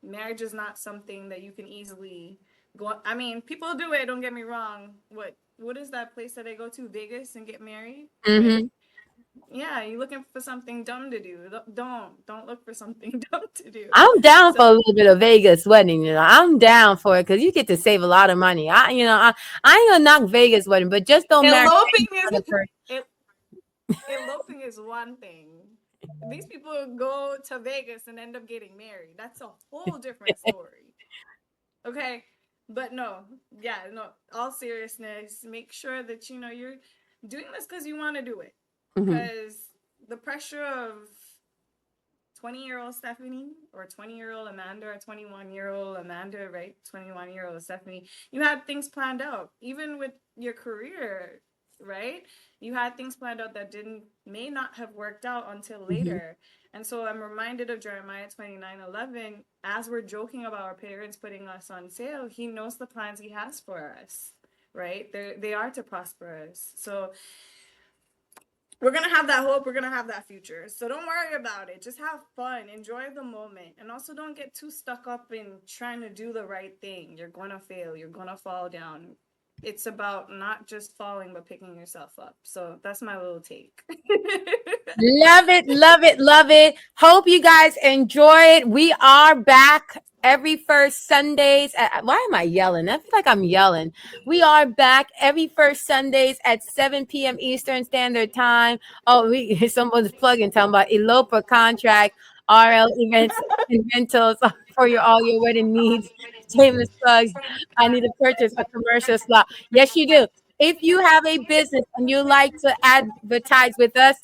Marriage is not something that you can easily go. I mean, people do it. Don't get me wrong. What is that place that they go to, Vegas, and get married, Mm-hmm. right? Yeah, you're looking for something dumb to do. Don't look for something dumb to do. I'm down for a So little bit of Vegas wedding. I'm down for it because you get to save a lot of money. I ain't gonna knock Vegas wedding, but just don't marry eloping any other is person. it, eloping is one thing. These people go to Vegas and end up getting married. That's a whole different story. Okay? But no, yeah, no, all seriousness, make sure that you're doing this because you want to do it. Mhm. Because the pressure of 20-year-old Stephanie, or 20-year-old Amanda, or 21-year-old Amanda, right? 21-year-old Stephanie, you had things planned out. Even with your career, right? You had things planned out that may not have worked out until Mhm. later. And so I'm reminded of Jeremiah 29:11. As we're joking about our parents putting us on sale, he knows the plans he has for us, right? They are to prosper us. So we're gonna have that hope, we're gonna have that future, so don't worry about it. Just have fun, enjoy the moment, and also don't get too stuck up in trying to do the right thing. You're gonna fail, you're gonna fall down. It's about not just falling but picking yourself up. So that's my little take. Love it, love it, love it. Hope you guys enjoy it. We are back every first Sundays. Why am I yelling? I feel like I'm yelling. We are back every first Sundays at 7 p.m. Eastern Standard Time. Oh, someone's plugging, talking about eloper contract, RL events and rentals for all your wedding needs. Shameless plug. I need to purchase a commercial slot. Yes, you do. If you have a business and you like to advertise with us,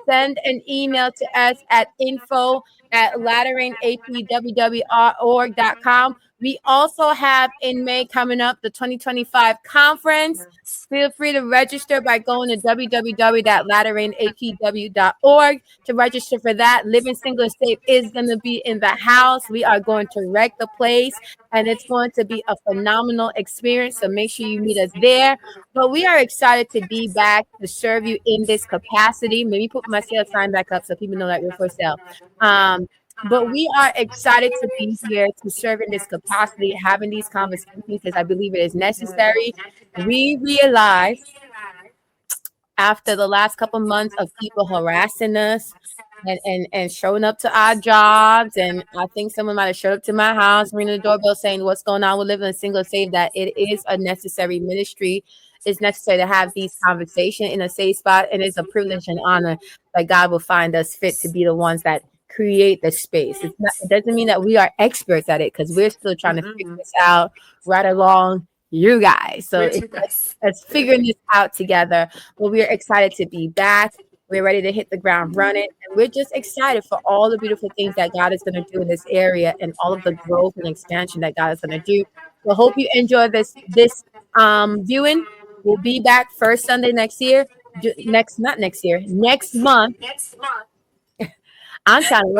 send an email to us at info@lateranapww.org.com. We also have in May coming up the 2025 conference. Feel free to register by going to www.lateranapw.org to register for that. Living Single and Safe is going to be in the house. We are going to wreck the place, and it's going to be a phenomenal experience. So make sure you meet us there. But we are excited to be back to serve you in this capacity. Maybe put my sales sign back up so people know that we're for sale. But we are excited to be here to serve in this capacity, having these conversations because I believe it is necessary. We realize after the last couple months of people harassing us, and showing up to our jobs. And I think someone might have showed up to my house, ringing the doorbell, saying what's going on with living a single safe, that it is a necessary ministry. It's necessary to have these conversations in a safe spot, and it's a privilege and honor that God will find us fit to be the ones that create the space. It doesn't mean that we are experts at it, because we're still trying to figure this out right along you guys. So it's figuring this out together. But we're excited to be back. We're ready to hit the ground running, and we're just excited for all the beautiful things that God is going to do in this area and all of the growth and expansion that God is going to do. So hope you enjoy this viewing. We'll be back first Sunday next month. I'm trying to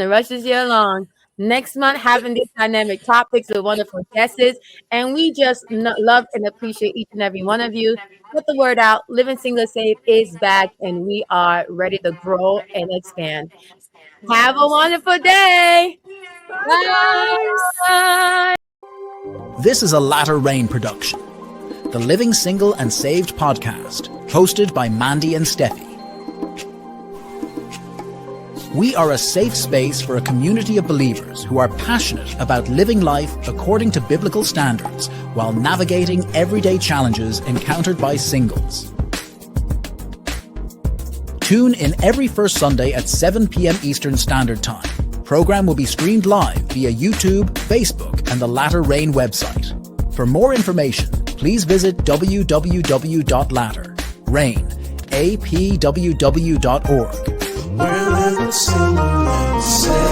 rush this year along. Next month, having these dynamic topics with wonderful guests, and we just love and appreciate each and every one of you. Put the word out. Living Single Safe is back, and we are ready to grow and expand. Have a wonderful day. Bye. This is a Latter Rain production, the Living Single and Saved podcast, hosted by Mandy and Steffi. We are a safe space for a community of believers who are passionate about living life according to biblical standards while navigating everyday challenges encountered by singles. Tune in every first Sunday at 7 p.m. Eastern Standard Time. Program will be streamed live via YouTube, Facebook, and the Latter Rain website. For more information, please visit www.latterrain.apww.org. We're living single and safe.